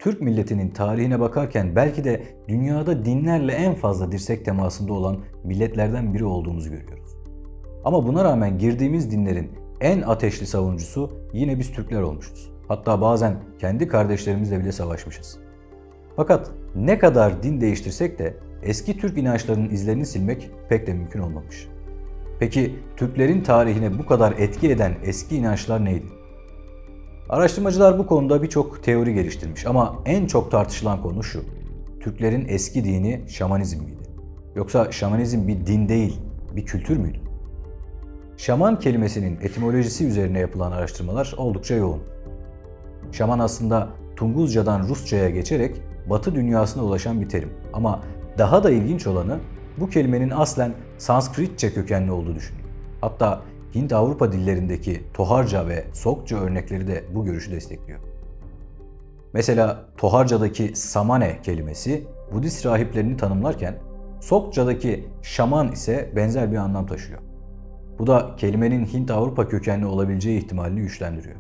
Türk milletinin tarihine bakarken belki de dünyada dinlerle en fazla dirsek temasında olan milletlerden biri olduğumuzu görüyoruz. Ama buna rağmen girdiğimiz dinlerin en ateşli savunucusu yine biz Türkler olmuşuz. Hatta bazen kendi kardeşlerimizle bile savaşmışız. Fakat ne kadar din değiştirsek de eski Türk inançlarının izlerini silmek pek de mümkün olmamış. Peki Türklerin tarihine bu kadar etki eden eski inançlar neydi? Araştırmacılar bu konuda birçok teori geliştirmiş ama en çok tartışılan konu şu: Türklerin eski dini şamanizm miydi? Yoksa şamanizm bir din değil, bir kültür müydü? Şaman kelimesinin etimolojisi üzerine yapılan araştırmalar oldukça yoğun. Şaman aslında Tunguzcadan Rusça'ya geçerek Batı dünyasına ulaşan bir terim. Ama daha da ilginç olanı bu kelimenin aslen Sanskritçe kökenli olduğu düşünülüyor. Hatta Hint-Avrupa dillerindeki Toharca ve Sokça örnekleri de bu görüşü destekliyor. Mesela Toharca'daki samane kelimesi Budist rahiplerini tanımlarken Sokça'daki şaman ise benzer bir anlam taşıyor. Bu da kelimenin Hint-Avrupa kökenli olabileceği ihtimalini güçlendiriyor.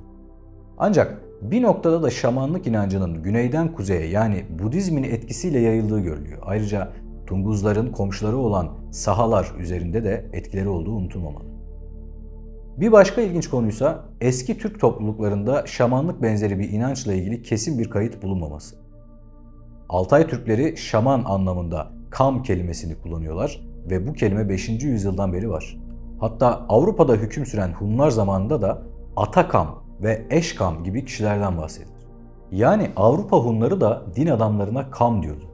Ancak bir noktada da şamanlık inancının güneyden kuzeye yani Budizmin etkisiyle yayıldığı görülüyor. Ayrıca Tunguzların komşuları olan Sahalar üzerinde de etkileri olduğu unutulmamalı. Bir başka ilginç konuysa eski Türk topluluklarında şamanlık benzeri bir inançla ilgili kesin bir kayıt bulunmaması. Altay Türkleri şaman anlamında kam kelimesini kullanıyorlar ve bu kelime 5. yüzyıldan beri var. Hatta Avrupa'da hüküm süren Hunlar zamanında da Atakam ve Eşkam gibi kişilerden bahsedilir. Yani Avrupa Hunları da din adamlarına kam diyordu.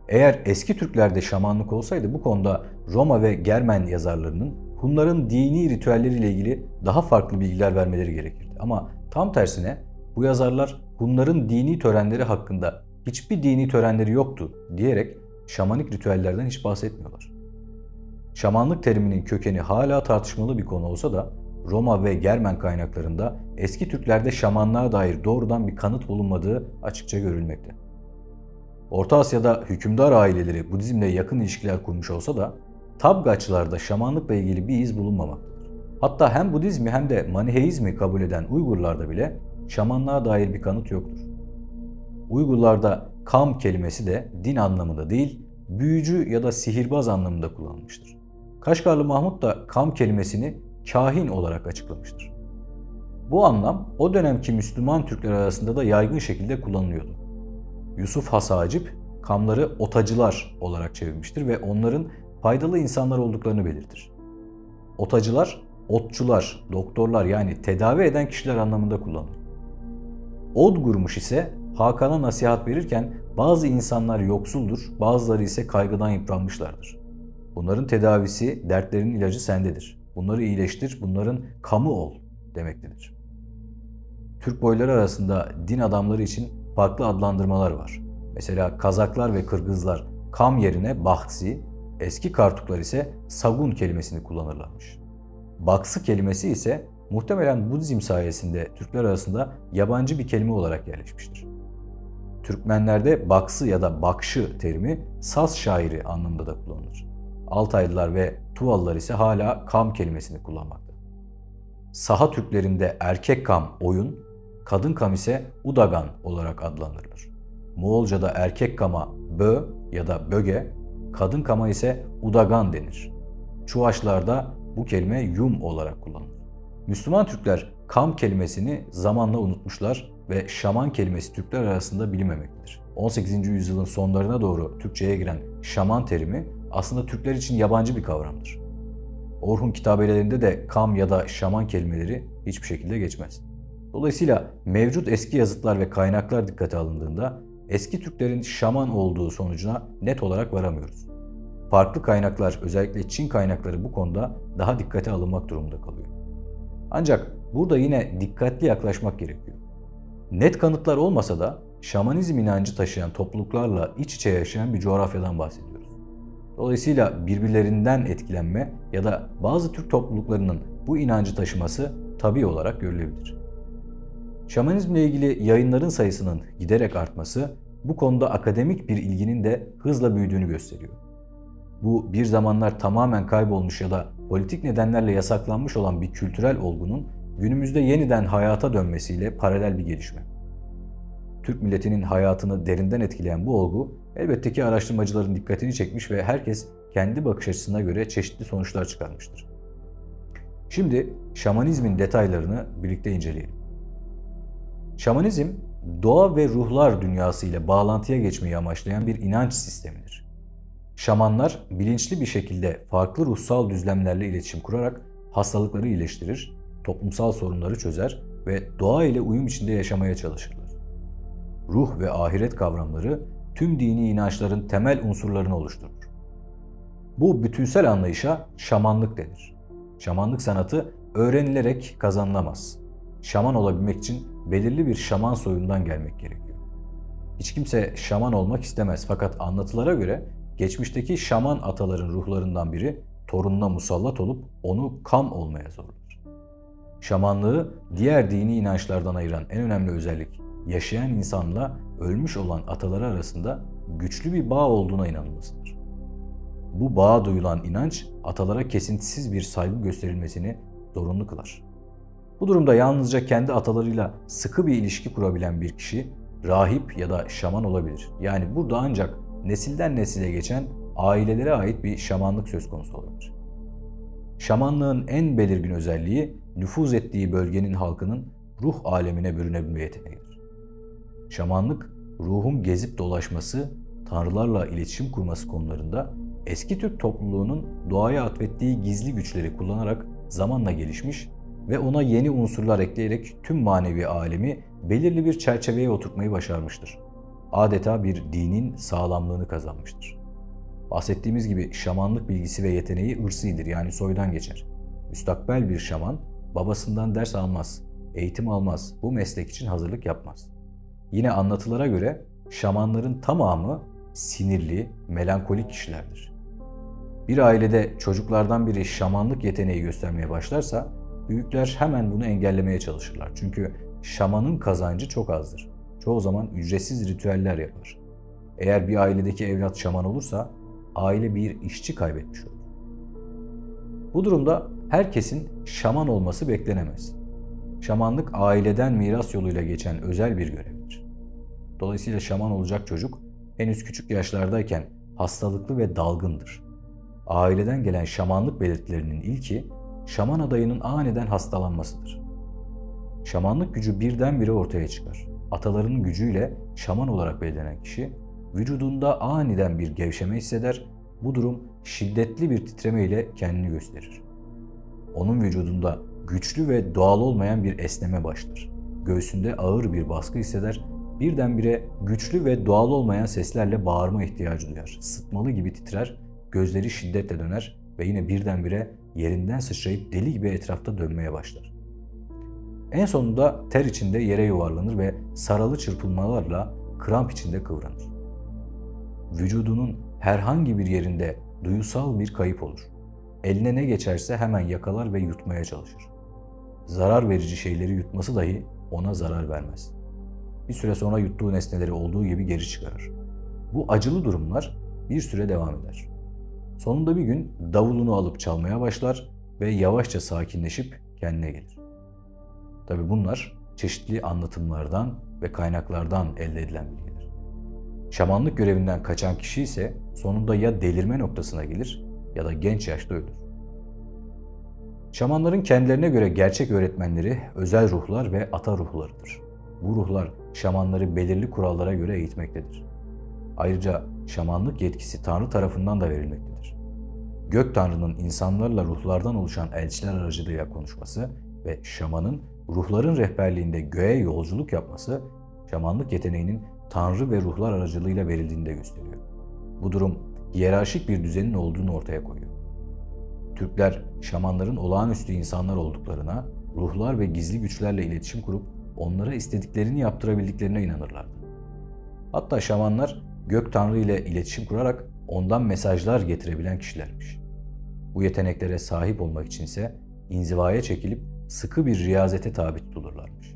Eğer eski Türklerde şamanlık olsaydı bu konuda Roma ve Germen yazarlarının Hunların dini ritüelleriyle ilgili daha farklı bilgiler vermeleri gerekirdi. Ama tam tersine bu yazarlar Hunların dini törenleri hakkında hiçbir dini törenleri yoktu diyerek şamanik ritüellerden hiç bahsetmiyorlar. Şamanlık teriminin kökeni hala tartışmalı bir konu olsa da Roma ve Germen kaynaklarında eski Türklerde şamanlığa dair doğrudan bir kanıt bulunmadığı açıkça görülmekte. Orta Asya'da hükümdar aileleri Budizmle yakın ilişkiler kurmuş olsa da Tabgaçlarda şamanlıkla ilgili bir iz bulunmamaktadır. Hatta hem Budizmi hem de Maniheizmi kabul eden Uygurlarda bile şamanlığa dair bir kanıt yoktur. Uygurlarda kam kelimesi de din anlamında değil, büyücü ya da sihirbaz anlamında kullanılmıştır. Kaşgarlı Mahmut da kam kelimesini kahin olarak açıklamıştır. Bu anlam o dönemki Müslüman Türkler arasında da yaygın şekilde kullanılıyordu. Yusuf Has Hacip, kamları otacılar olarak çevirmiştir ve onların faydalı insanlar olduklarını belirtir. Otacılar, otçular, doktorlar yani tedavi eden kişiler anlamında kullanılır. Odgurmuş ise Hakan'a nasihat verirken bazı insanlar yoksuldur, bazıları ise kaygıdan yıpranmışlardır. Bunların tedavisi, dertlerin ilacı sendedir. Bunları iyileştir, bunların kamı ol demektedir. Türk boyları arasında din adamları için farklı adlandırmalar var. Mesela Kazaklar ve Kırgızlar kam yerine Bahtsi, eski Kartuklar ise Sagun kelimesini kullanırlarmış. Baksı kelimesi ise muhtemelen Budizm sayesinde Türkler arasında yabancı bir kelime olarak yerleşmiştir. Türkmenlerde baksı ya da bakşı terimi saz şairi anlamında da kullanılır. Altaylılar ve Tuvalılar ise hala kam kelimesini kullanmakta. Saha Türklerinde erkek kam oyun, kadın kam ise udagan olarak adlandırılır. Moğolca'da erkek kama bö ya da böge, kadın kama ise udagan denir. Çuvaşlarda bu kelime yum olarak kullanılır. Müslüman Türkler kam kelimesini zamanla unutmuşlar ve şaman kelimesi Türkler arasında bilinmemektedir. 18. yüzyılın sonlarına doğru Türkçe'ye giren şaman terimi aslında Türkler için yabancı bir kavramdır. Orhun kitabelerinde de kam ya da şaman kelimeleri hiçbir şekilde geçmez. Dolayısıyla mevcut eski yazıtlar ve kaynaklar dikkate alındığında eski Türklerin şaman olduğu sonucuna net olarak varamıyoruz. Farklı kaynaklar, özellikle Çin kaynakları bu konuda daha dikkate alınmak durumunda kalıyor. Ancak burada yine dikkatli yaklaşmak gerekiyor. Net kanıtlar olmasa da şamanizm inancı taşıyan topluluklarla iç içe yaşayan bir coğrafyadan bahsediyoruz. Dolayısıyla birbirlerinden etkilenme ya da bazı Türk topluluklarının bu inancı taşıması tabii olarak görülebilir. Şamanizmle ilgili yayınların sayısının giderek artması bu konuda akademik bir ilginin de hızla büyüdüğünü gösteriyor. Bu bir zamanlar tamamen kaybolmuş ya da politik nedenlerle yasaklanmış olan bir kültürel olgunun günümüzde yeniden hayata dönmesiyle paralel bir gelişme. Türk milletinin hayatını derinden etkileyen bu olgu elbette ki araştırmacıların dikkatini çekmiş ve herkes kendi bakış açısına göre çeşitli sonuçlar çıkarmıştır. Şimdi şamanizmin detaylarını birlikte inceleyelim. Şamanizm, doğa ve ruhlar dünyası ile bağlantıya geçmeyi amaçlayan bir inanç sistemidir. Şamanlar bilinçli bir şekilde farklı ruhsal düzlemlerle iletişim kurarak hastalıkları iyileştirir, toplumsal sorunları çözer ve doğa ile uyum içinde yaşamaya çalışırlar. Ruh ve ahiret kavramları tüm dini inançların temel unsurlarını oluşturur. Bu bütünsel anlayışa şamanlık denir. Şamanlık sanatı öğrenilerek kazanılamaz. Şaman olabilmek için belirli bir şaman soyundan gelmek gerekiyor. Hiç kimse şaman olmak istemez fakat anlatılara göre geçmişteki şaman ataların ruhlarından biri torununa musallat olup onu kam olmaya zorlar. Şamanlığı diğer dini inançlardan ayıran en önemli özellik yaşayan insanla ölmüş olan ataları arasında güçlü bir bağ olduğuna inanılmasıdır. Bu bağa duyulan inanç atalara kesintisiz bir saygı gösterilmesini zorunlu kılar. Bu durumda yalnızca kendi atalarıyla sıkı bir ilişki kurabilen bir kişi rahip ya da şaman olabilir. Yani burada ancak nesilden nesile geçen ailelere ait bir şamanlık söz konusu olabilir. Şamanlığın en belirgin özelliği nüfuz ettiği bölgenin halkının ruh alemine bürünebilme yeteneğidir. Şamanlık, ruhun gezip dolaşması, tanrılarla iletişim kurması konularında eski Türk topluluğunun doğaya atfettiği gizli güçleri kullanarak zamanla gelişmiş ve ona yeni unsurlar ekleyerek tüm manevi alemi belirli bir çerçeveye oturtmayı başarmıştır. Adeta bir dinin sağlamlığını kazanmıştır. Bahsettiğimiz gibi şamanlık bilgisi ve yeteneği ırsidir, yani soydan geçer. Müstakbel bir şaman babasından ders almaz, eğitim almaz, bu meslek için hazırlık yapmaz. Yine anlatılara göre şamanların tamamı sinirli, melankolik kişilerdir. Bir ailede çocuklardan biri şamanlık yeteneği göstermeye başlarsa büyükler hemen bunu engellemeye çalışırlar. Çünkü şamanın kazancı çok azdır. Çoğu zaman ücretsiz ritüeller yapar. Eğer bir ailedeki evlat şaman olursa aile bir işçi kaybetmiş olur. Bu durumda herkesin şaman olması beklenemez. Şamanlık aileden miras yoluyla geçen özel bir görevdir. Dolayısıyla şaman olacak çocuk henüz küçük yaşlardayken hastalıklı ve dalgındır. Aileden gelen şamanlık belirtilerinin ilki şaman adayının aniden hastalanmasıdır. Şamanlık gücü birdenbire ortaya çıkar. Atalarının gücüyle şaman olarak belirlenen kişi vücudunda aniden bir gevşeme hisseder. Bu durum şiddetli bir titreme ile kendini gösterir. Onun vücudunda güçlü ve doğal olmayan bir esneme başlar. Göğsünde ağır bir baskı hisseder. Birdenbire güçlü ve doğal olmayan seslerle bağırma ihtiyacı duyar. Sıtmalı gibi titrer, gözleri şiddetle döner ve yine birdenbire yerinden sıçrayıp deli gibi etrafta dönmeye başlar. En sonunda ter içinde yere yuvarlanır ve saralı çırpınmalarla kramp içinde kıvranır. Vücudunun herhangi bir yerinde duyusal bir kayıp olur. Eline ne geçerse hemen yakalar ve yutmaya çalışır. Zarar verici şeyleri yutması dahi ona zarar vermez. Bir süre sonra yuttuğu nesneleri olduğu gibi geri çıkarır. Bu acılı durumlar bir süre devam eder. Sonunda bir gün davulunu alıp çalmaya başlar ve yavaşça sakinleşip kendine gelir. Tabii bunlar çeşitli anlatımlardan ve kaynaklardan elde edilen bilgiler. Şamanlık görevinden kaçan kişi ise sonunda ya delirme noktasına gelir ya da genç yaşta ölür. Şamanların kendilerine göre gerçek öğretmenleri özel ruhlar ve ata ruhlarıdır. Bu ruhlar şamanları belirli kurallara göre eğitmektedir. Ayrıca şamanlık yetkisi Tanrı tarafından da verilmektedir. Gök Tanrı'nın insanlarla ruhlardan oluşan elçiler aracılığıyla konuşması ve şamanın ruhların rehberliğinde göğe yolculuk yapması, şamanlık yeteneğinin Tanrı ve ruhlar aracılığıyla verildiğini de gösteriyor. Bu durum hiyerarşik bir düzenin olduğunu ortaya koyuyor. Türkler şamanların olağanüstü insanlar olduklarına, ruhlar ve gizli güçlerle iletişim kurup onlara istediklerini yaptırabildiklerine inanırlardı. Hatta şamanlar Gök Tanrı ile iletişim kurarak ondan mesajlar getirebilen kişilermiş. Bu yeteneklere sahip olmak içinse inzivaya çekilip sıkı bir riyazete tabi tutulurlarmış.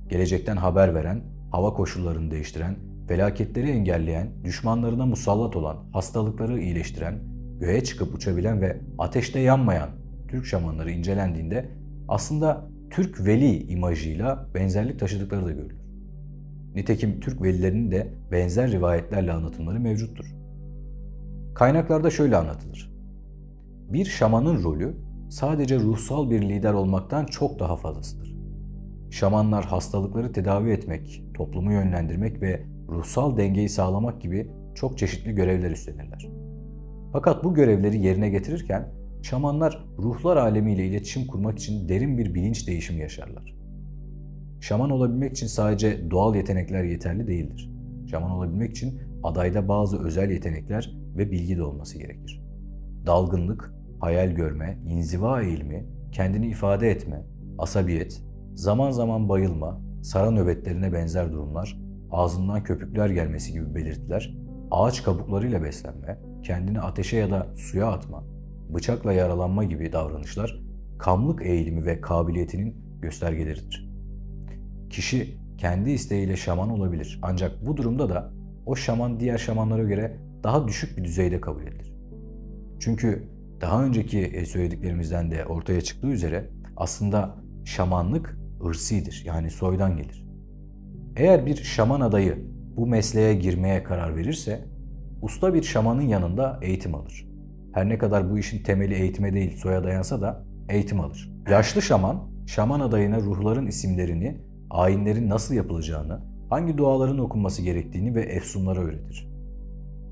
Gelecekten haber veren, hava koşullarını değiştiren, felaketleri engelleyen, düşmanlarına musallat olan, hastalıkları iyileştiren, göğe çıkıp uçabilen ve ateşte yanmayan Türk şamanları incelendiğinde aslında Türk veli imajıyla benzerlik taşıdıkları da görülür. Nitekim Türk velilerinin de benzer rivayetlerle anlatımları mevcuttur. Kaynaklarda şöyle anlatılır. Bir şamanın rolü sadece ruhsal bir lider olmaktan çok daha fazlasıdır. Şamanlar hastalıkları tedavi etmek, toplumu yönlendirmek ve ruhsal dengeyi sağlamak gibi çok çeşitli görevler üstlenirler. Fakat bu görevleri yerine getirirken şamanlar ruhlar alemiyle iletişim kurmak için derin bir bilinç değişimi yaşarlar. Şaman olabilmek için sadece doğal yetenekler yeterli değildir. Şaman olabilmek için adayda bazı özel yetenekler ve bilgi de olması gerekir. Dalgınlık, hayal görme, inziva eğilimi, kendini ifade etme, asabiyet, zaman zaman bayılma, sara nöbetlerine benzer durumlar, ağzından köpükler gelmesi gibi belirtiler, ağaç kabuklarıyla beslenme, kendini ateşe ya da suya atma, bıçakla yaralanma gibi davranışlar, kamlık eğilimi ve kabiliyetinin göstergeleridir. Kişi kendi isteğiyle şaman olabilir, ancak bu durumda da o şaman diğer şamanlara göre daha düşük bir düzeyde kabul edilir. Çünkü daha önceki söylediklerimizden de ortaya çıktığı üzere aslında şamanlık ırsidir, yani soydan gelir. Eğer bir şaman adayı bu mesleğe girmeye karar verirse usta bir şamanın yanında eğitim alır. Her ne kadar bu işin temeli eğitime değil soya dayansa da eğitim alır. Yaşlı şaman, şaman adayına ruhların isimlerini, ayinlerin nasıl yapılacağını, hangi duaların okunması gerektiğini ve efsunları öğretir.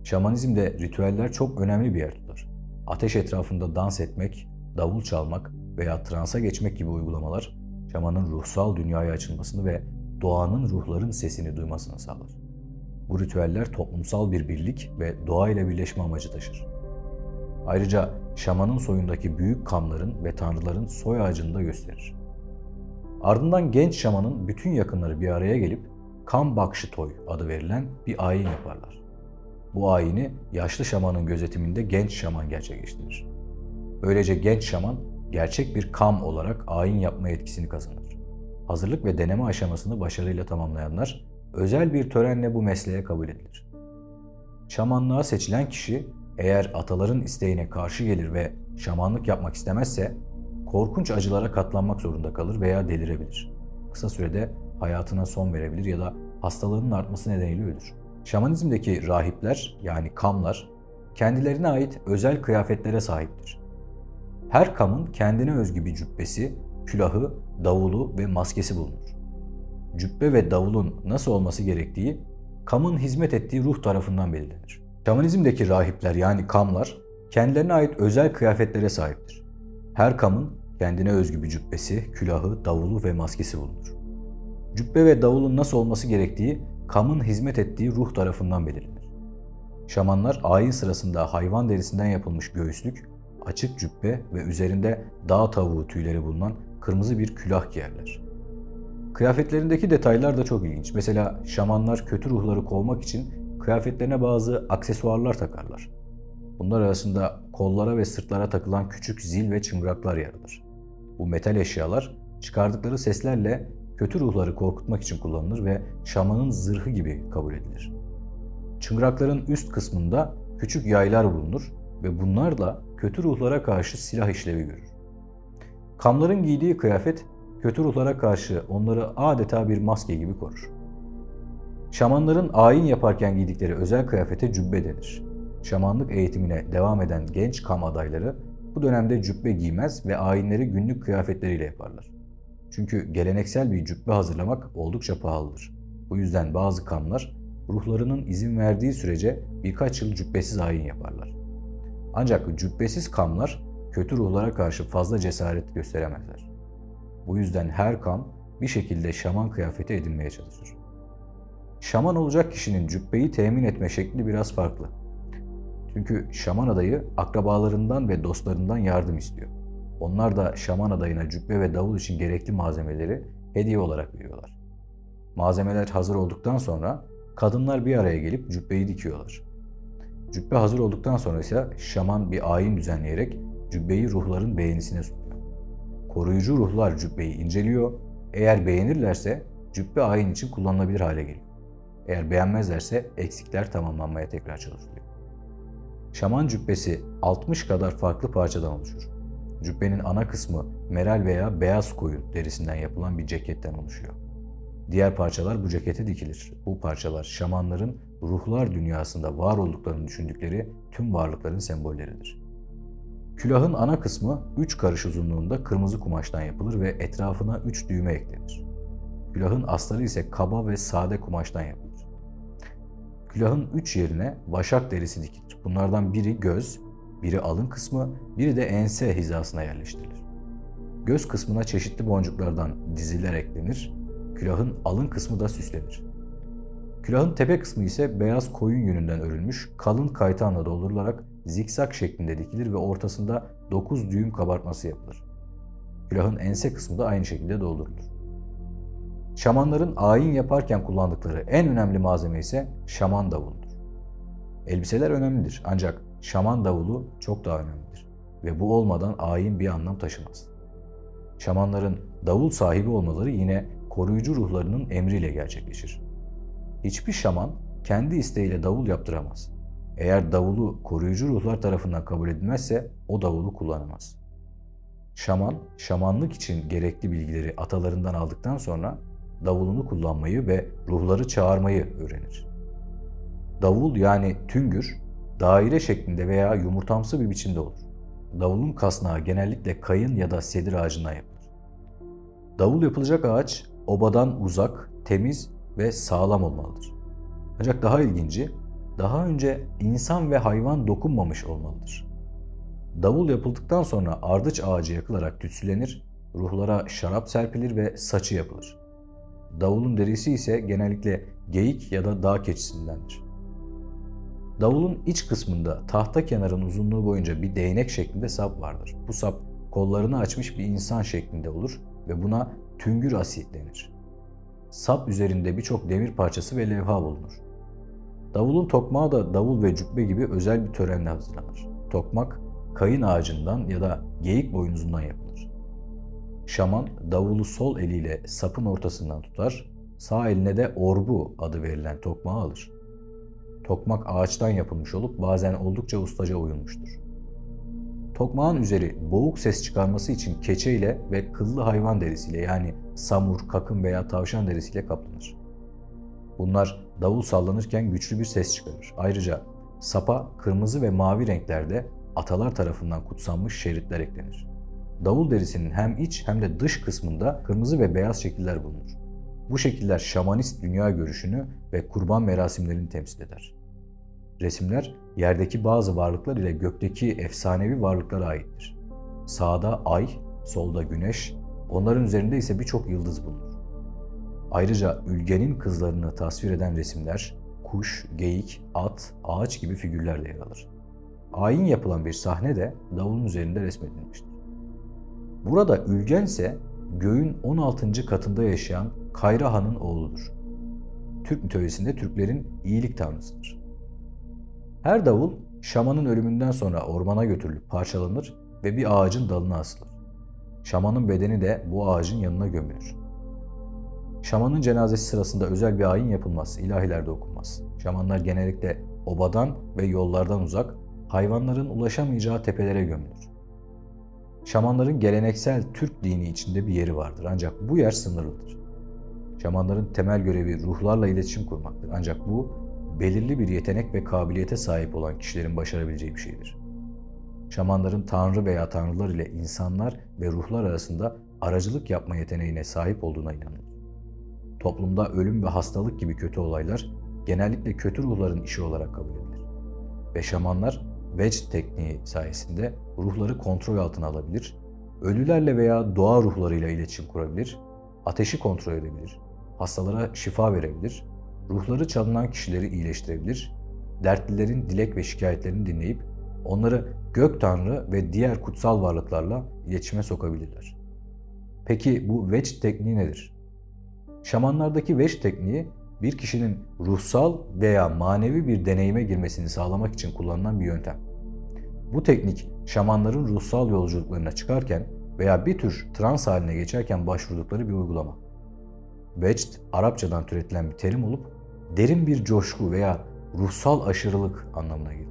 Şamanizmde ritüeller çok önemli bir yer tutar. Ateş etrafında dans etmek, davul çalmak veya transa geçmek gibi uygulamalar, şamanın ruhsal dünyaya açılmasını ve doğanın ruhların sesini duymasını sağlar. Bu ritüeller toplumsal bir birlik ve doğayla birleşme amacı taşır. Ayrıca şamanın soyundaki büyük kamların ve tanrıların soy ağacını da gösterir. Ardından genç şamanın bütün yakınları bir araya gelip Kam Bakşı Toy adı verilen bir ayin yaparlar. Bu ayini yaşlı şamanın gözetiminde genç şaman gerçekleştirir. Böylece genç şaman gerçek bir kam olarak ayin yapma yetkisini kazanır. Hazırlık ve deneme aşamasını başarıyla tamamlayanlar özel bir törenle bu mesleğe kabul edilir. Şamanlığa seçilen kişi eğer ataların isteğine karşı gelir ve şamanlık yapmak istemezse korkunç acılara katlanmak zorunda kalır veya delirebilir. Kısa sürede hayatına son verebilir ya da hastalığının artması nedeniyle ölür. Şamanizmdeki rahipler yani kamlar kendilerine ait özel kıyafetlere sahiptir. Her kamın kendine özgü bir cübbesi, külahı, davulu ve maskesi bulunur. Cübbe ve davulun nasıl olması gerektiği kamın hizmet ettiği ruh tarafından belirlenir. Şamanizmdeki rahipler yani kamlar kendilerine ait özel kıyafetlere sahiptir. Her kamın kendine özgü bir cübbesi, külahı, davulu ve maskesi bulunur. Cübbe ve davulun nasıl olması gerektiği kamın hizmet ettiği ruh tarafından belirlenir. Şamanlar ayin sırasında hayvan derisinden yapılmış göğüslük, açık cübbe ve üzerinde dağ tavuğu tüyleri bulunan kırmızı bir külah giyerler. Kıyafetlerindeki detaylar da çok ilginç. Mesela şamanlar kötü ruhları kovmak için kıyafetlerine bazı aksesuarlar takarlar. Bunlar arasında kollara ve sırtlara takılan küçük zil ve çıngıraklar yer alır. Bu metal eşyalar çıkardıkları seslerle kötü ruhları korkutmak için kullanılır ve şamanın zırhı gibi kabul edilir. Çıngırakların üst kısmında küçük yaylar bulunur ve bunlarla kötü ruhlara karşı silah işlevi görür. Kamların giydiği kıyafet kötü ruhlara karşı onları adeta bir maske gibi korur. Şamanların ayin yaparken giydikleri özel kıyafete cübbe denir. Şamanlık eğitimine devam eden genç kam adayları bu dönemde cübbe giymez ve ayinleri günlük kıyafetleriyle yaparlar. Çünkü geleneksel bir cübbe hazırlamak oldukça pahalıdır. Bu yüzden bazı kamlar ruhlarının izin verdiği sürece birkaç yıl cübbesiz ayin yaparlar. Ancak cübbesiz kamlar kötü ruhlara karşı fazla cesaret gösteremezler. Bu yüzden her kam bir şekilde şaman kıyafeti edinmeye çalışır. Şaman olacak kişinin cübbeyi temin etme şekli biraz farklı. Çünkü şaman adayı akrabalarından ve dostlarından yardım istiyor. Onlar da şaman adayına cübbe ve davul için gerekli malzemeleri hediye olarak veriyorlar. Malzemeler hazır olduktan sonra kadınlar bir araya gelip cübbeyi dikiyorlar. Cübbe hazır olduktan sonra ise şaman bir ayin düzenleyerek cübbeyi ruhların beğenisine sunuyor. Koruyucu ruhlar cübbeyi inceliyor. Eğer beğenirlerse cübbe ayin için kullanılabilir hale geliyor. Eğer beğenmezlerse eksikler tamamlanmaya tekrar çalışılıyor. Şaman cübbesi 60 kadar farklı parçadan oluşur. Cübbenin ana kısmı meral veya beyaz koyun derisinden yapılan bir ceketten oluşuyor. Diğer parçalar bu cekete dikilir. Bu parçalar şamanların ruhlar dünyasında var olduklarını düşündükleri tüm varlıkların sembolleridir. Külahın ana kısmı 3 karış uzunluğunda kırmızı kumaştan yapılır ve etrafına 3 düğme eklenir. Külahın astarı ise kaba ve sade kumaştan yapılır. Külahın 3 yerine vaşak derisi dikilir. Bunlardan biri göz, biri alın kısmı, biri de ense hizasına yerleştirilir. Göz kısmına çeşitli boncuklardan diziler eklenir. Külahın alın kısmı da süslenir. Külahın tepe kısmı ise beyaz koyun yününden örülmüş kalın kaytanla doldurularak zikzak şeklinde dikilir ve ortasında 9 düğüm kabartması yapılır. Külahın ense kısmı da aynı şekilde doldurulur. Şamanların ayin yaparken kullandıkları en önemli malzeme ise şaman davuludur. Elbiseler önemlidir ancak şaman davulu çok daha önemlidir ve bu olmadan ayin bir anlam taşımaz. Şamanların davul sahibi olmaları yine koruyucu ruhlarının emriyle gerçekleşir. Hiçbir şaman kendi isteğiyle davul yaptıramaz. Eğer davulu koruyucu ruhlar tarafından kabul edilmezse o davulu kullanamaz. Şaman, şamanlık için gerekli bilgileri atalarından aldıktan sonra davulunu kullanmayı ve ruhları çağırmayı öğrenir. Davul yani tüngür, daire şeklinde veya yumurtamsı bir biçimde olur. Davulun kasnağı genellikle kayın ya da sedir ağacından yapılır. Davul yapılacak ağaç obadan uzak, temiz ve sağlam olmalıdır. Ancak daha ilginci, daha önce insan ve hayvan dokunmamış olmalıdır. Davul yapıldıktan sonra ardıç ağacı yakılarak tütsülenir, ruhlara şarap serpilir ve saçı yapılır. Davulun derisi ise genellikle geyik ya da dağ keçisindendir. Davulun iç kısmında tahta kenarın uzunluğu boyunca bir değnek şeklinde sap vardır. Bu sap kollarını açmış bir insan şeklinde olur ve buna tüngür asi denir. Sap üzerinde birçok demir parçası ve levha bulunur. Davulun tokmağı da davul ve cübbe gibi özel bir törenle hazırlanır. Tokmak, kayın ağacından ya da geyik boynuzundan yapılır. Şaman, davulu sol eliyle sapın ortasından tutar, sağ eline de orbu adı verilen tokmağı alır. Tokmak ağaçtan yapılmış olup bazen oldukça ustaca oyulmuştur. Tokmağın üzeri boğuk ses çıkarması için keçe ile ve kıllı hayvan derisiyle yani samur, kakın veya tavşan derisiyle kaplanır. Bunlar davul sallanırken güçlü bir ses çıkarır. Ayrıca sapa kırmızı ve mavi renklerde atalar tarafından kutsanmış şeritler eklenir. Davul derisinin hem iç hem de dış kısmında kırmızı ve beyaz şekiller bulunur. Bu şekiller şamanist dünya görüşünü ve kurban merasimlerini temsil eder. Resimler yerdeki bazı varlıklar ile gökteki efsanevi varlıklara aittir. Sağda ay, solda güneş, onların üzerinde ise birçok yıldız bulunur. Ayrıca ülgenin kızlarını tasvir eden resimler, kuş, geyik, at, ağaç gibi figürlerle yer alır. Ayin yapılan bir sahne de davulun üzerinde resmedilmiştir. Burada Ülgen ise göğün 16. katında yaşayan Kayra Han'ın oğludur. Türk mitolojisinde Türklerin iyilik tanrısıdır. Her davul şamanın ölümünden sonra ormana götürülüp parçalanır ve bir ağacın dalına asılır. Şamanın bedeni de bu ağacın yanına gömülür. Şamanın cenazesi sırasında özel bir ayin yapılmaz, ilahiler de okunmaz. Şamanlar genellikle obadan ve yollardan uzak, hayvanların ulaşamayacağı tepelere gömülür. Şamanların geleneksel Türk dini içinde bir yeri vardır ancak bu yer sınırlıdır. Şamanların temel görevi ruhlarla iletişim kurmaktır ancak bu belirli bir yetenek ve kabiliyete sahip olan kişilerin başarabileceği bir şeydir. Şamanların tanrı veya tanrılar ile insanlar ve ruhlar arasında aracılık yapma yeteneğine sahip olduğuna inanılır. Toplumda ölüm ve hastalık gibi kötü olaylar genellikle kötü ruhların işi olarak kabul edilir. Ve şamanlar vecd tekniği sayesinde ruhları kontrol altına alabilir, ölülerle veya doğa ruhlarıyla iletişim kurabilir, ateşi kontrol edebilir, hastalara şifa verebilir, ruhları çalınan kişileri iyileştirebilir, dertlilerin dilek ve şikayetlerini dinleyip onları gök tanrı ve diğer kutsal varlıklarla iletişime sokabilirler. Peki bu vecd tekniği nedir? Şamanlardaki vecd tekniği bir kişinin ruhsal veya manevi bir deneyime girmesini sağlamak için kullanılan bir yöntem. Bu teknik şamanların ruhsal yolculuklarına çıkarken veya bir tür trans haline geçerken başvurdukları bir uygulama. Vecd, Arapçadan türetilen bir terim olup derin bir coşku veya ruhsal aşırılık anlamına gelir.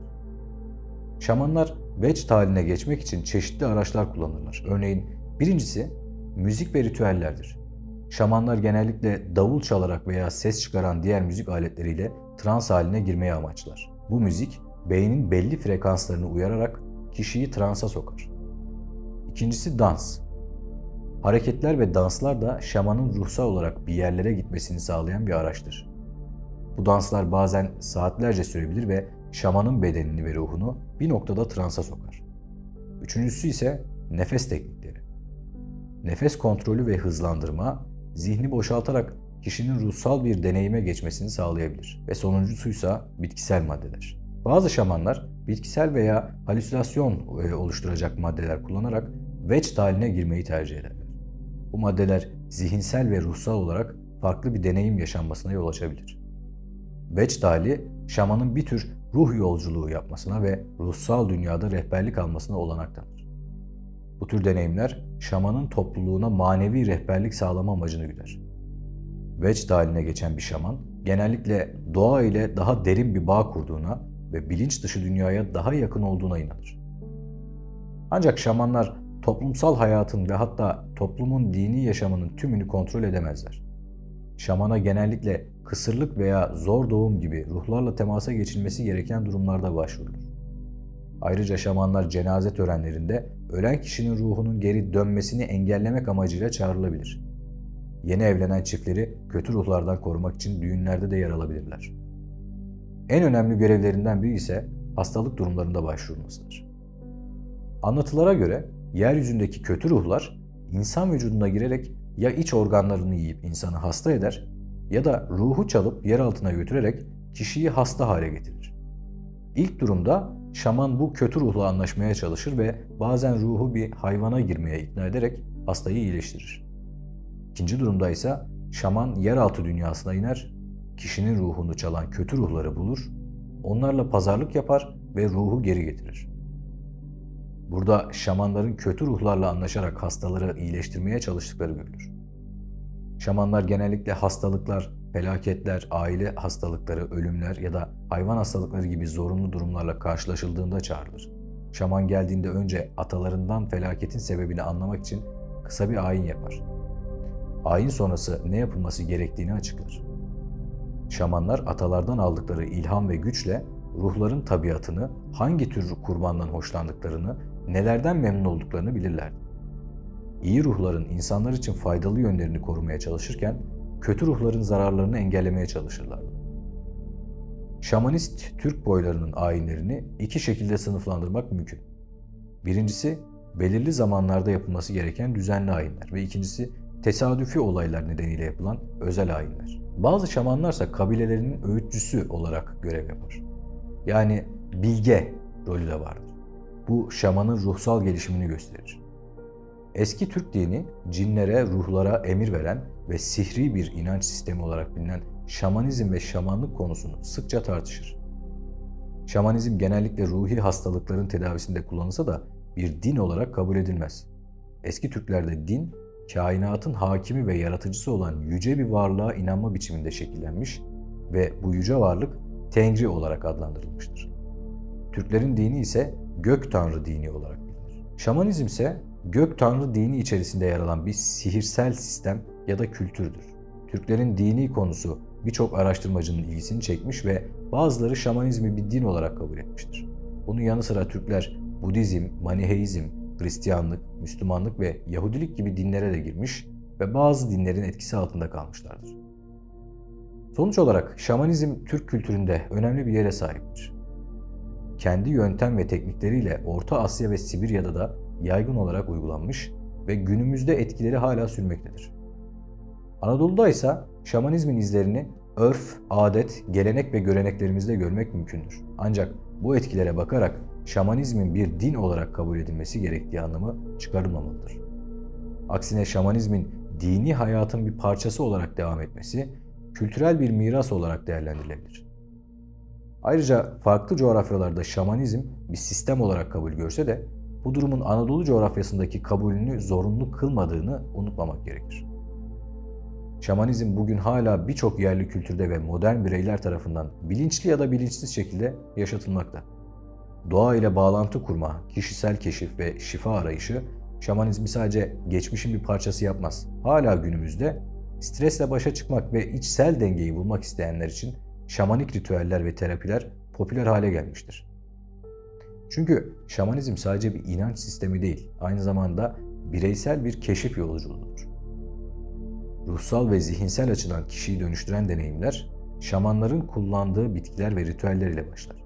Şamanlar vecd haline geçmek için çeşitli araçlar kullanırlar. Örneğin birincisi müzik ve ritüellerdir. Şamanlar genellikle davul çalarak veya ses çıkaran diğer müzik aletleriyle trans haline girmeyi amaçlar. Bu müzik beynin belli frekanslarını uyararak kişiyi transa sokar. İkincisi dans. Hareketler ve danslar da şamanın ruhsal olarak bir yerlere gitmesini sağlayan bir araçtır. Bu danslar bazen saatlerce sürebilir ve şamanın bedenini ve ruhunu bir noktada transa sokar. Üçüncüsü ise nefes teknikleri. Nefes kontrolü ve hızlandırma, zihni boşaltarak kişinin ruhsal bir deneyime geçmesini sağlayabilir. Ve sonuncusuysa bitkisel maddeler. Bazı şamanlar bitkisel veya halüsinasyon oluşturacak maddeler kullanarak vecd haline girmeyi tercih ederler. Bu maddeler zihinsel ve ruhsal olarak farklı bir deneyim yaşanmasına yol açabilir. Vecd hali, şamanın bir tür ruh yolculuğu yapmasına ve ruhsal dünyada rehberlik almasına olanak tanır. Bu tür deneyimler, şamanın topluluğuna manevi rehberlik sağlama amacını güder. Vecd haline geçen bir şaman, genellikle doğa ile daha derin bir bağ kurduğuna ve bilinç dışı dünyaya daha yakın olduğuna inanır. Ancak şamanlar toplumsal hayatın ve hatta toplumun dini yaşamının tümünü kontrol edemezler. Şamana genellikle kısırlık veya zor doğum gibi ruhlarla temasa geçilmesi gereken durumlarda başvurulur. Ayrıca şamanlar cenaze törenlerinde ölen kişinin ruhunun geri dönmesini engellemek amacıyla çağrılabilir. Yeni evlenen çiftleri kötü ruhlardan korumak için düğünlerde de yer alabilirler. En önemli görevlerinden biri ise hastalık durumlarında başvurulmasıdır. Anlatılara göre yeryüzündeki kötü ruhlar insan vücuduna girerek ya iç organlarını yiyip insanı hasta eder ya da ruhu çalıp yer altına götürerek kişiyi hasta hale getirir. İlk durumda şaman bu kötü ruhla anlaşmaya çalışır ve bazen ruhu bir hayvana girmeye ikna ederek hastayı iyileştirir. İkinci durumda ise şaman yeraltı dünyasına iner, kişinin ruhunu çalan kötü ruhları bulur, onlarla pazarlık yapar ve ruhu geri getirir. Burada şamanların kötü ruhlarla anlaşarak hastaları iyileştirmeye çalıştıkları görülür. Şamanlar genellikle hastalıklar, felaketler, aile hastalıkları, ölümler ya da hayvan hastalıkları gibi zorunlu durumlarla karşılaşıldığında çağrılır. Şaman geldiğinde önce atalarından felaketin sebebini anlamak için kısa bir ayin yapar. Ayin sonrası ne yapılması gerektiğini açıklar. Şamanlar atalardan aldıkları ilham ve güçle ruhların tabiatını, hangi tür kurbandan hoşlandıklarını, nelerden memnun olduklarını bilirlerdi. İyi ruhların insanlar için faydalı yönlerini korumaya çalışırken, kötü ruhların zararlarını engellemeye çalışırlardı. Şamanist Türk boylarının ayinlerini iki şekilde sınıflandırmak mümkün. Birincisi, belirli zamanlarda yapılması gereken düzenli ayinler ve ikincisi, tesadüfi olaylar nedeniyle yapılan özel ayinler. Bazı şamanlarsa kabilelerinin öğütçüsü olarak görev yapar. Yani bilge rolü de vardır. Bu şamanın ruhsal gelişimini gösterir. Eski Türk dini cinlere, ruhlara emir veren ve sihri bir inanç sistemi olarak bilinen şamanizm ve şamanlık konusunu sıkça tartışır. Şamanizm genellikle ruhi hastalıkların tedavisinde kullanılsa da bir din olarak kabul edilmez. Eski Türklerde din, kainatın hakimi ve yaratıcısı olan yüce bir varlığa inanma biçiminde şekillenmiş ve bu yüce varlık Tengri olarak adlandırılmıştır. Türklerin dini ise Gök Tanrı dini olarak bilinir. Şamanizm ise Gök Tanrı dini içerisinde yer alan bir sihirsel sistem ya da kültürdür. Türklerin dini konusu birçok araştırmacının ilgisini çekmiş ve bazıları şamanizmi bir din olarak kabul etmiştir. Bunun yanı sıra Türkler Budizm, Maniheizm, Hristiyanlık, Müslümanlık ve Yahudilik gibi dinlere de girmiş ve bazı dinlerin etkisi altında kalmışlardır. Sonuç olarak şamanizm Türk kültüründe önemli bir yere sahiptir. Kendi yöntem ve teknikleriyle Orta Asya ve Sibirya'da da yaygın olarak uygulanmış ve günümüzde etkileri hala sürmektedir. Anadolu'da ise şamanizmin izlerini örf, adet, gelenek ve göreneklerimizde görmek mümkündür. Ancak bu etkilere bakarak şamanizmin bir din olarak kabul edilmesi gerektiği anlamı çıkarılmamalıdır. Aksine şamanizmin dini hayatın bir parçası olarak devam etmesi, kültürel bir miras olarak değerlendirilebilir. Ayrıca farklı coğrafyalarda şamanizm bir sistem olarak kabul görse de bu durumun Anadolu coğrafyasındaki kabulünü zorunlu kılmadığını unutmamak gerekir. Şamanizm bugün hala birçok yerli kültürde ve modern bireyler tarafından bilinçli ya da bilinçsiz şekilde yaşatılmakta. Doğa ile bağlantı kurma, kişisel keşif ve şifa arayışı şamanizmi sadece geçmişin bir parçası yapmaz. Hala günümüzde Stresle başa çıkmak ve içsel dengeyi bulmak isteyenler için şamanik ritüeller ve terapiler popüler hale gelmiştir. Çünkü şamanizm sadece bir inanç sistemi değil, aynı zamanda bireysel bir keşif yolculuğudur. Ruhsal ve zihinsel açıdan kişiyi dönüştüren deneyimler, şamanların kullandığı bitkiler ve ritüeller ile başlar.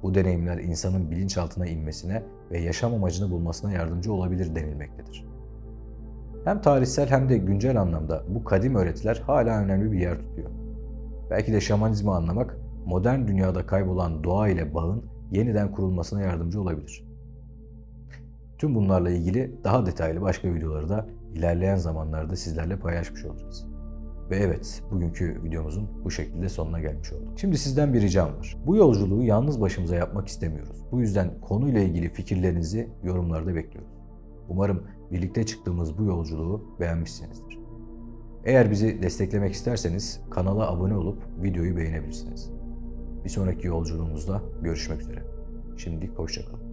Bu deneyimler insanın bilinçaltına inmesine ve yaşam amacını bulmasına yardımcı olabilir denilmektedir. Hem tarihsel hem de güncel anlamda bu kadim öğretiler hala önemli bir yer tutuyor. Belki de şamanizmi anlamak, modern dünyada kaybolan doğa ile bağın yeniden kurulmasına yardımcı olabilir. Tüm bunlarla ilgili daha detaylı başka videoları da ilerleyen zamanlarda sizlerle paylaşmış olacağız. Ve evet, bugünkü videomuzun bu şekilde sonuna gelmiş olduk. Şimdi sizden bir ricam var. Bu yolculuğu yalnız başımıza yapmak istemiyoruz. Bu yüzden konuyla ilgili fikirlerinizi yorumlarda bekliyoruz. Umarım birlikte çıktığımız bu yolculuğu beğenmişsinizdir. Eğer bizi desteklemek isterseniz kanala abone olup videoyu beğenebilirsiniz. Bir sonraki yolculuğumuzda görüşmek üzere. Şimdilik hoşça kalın.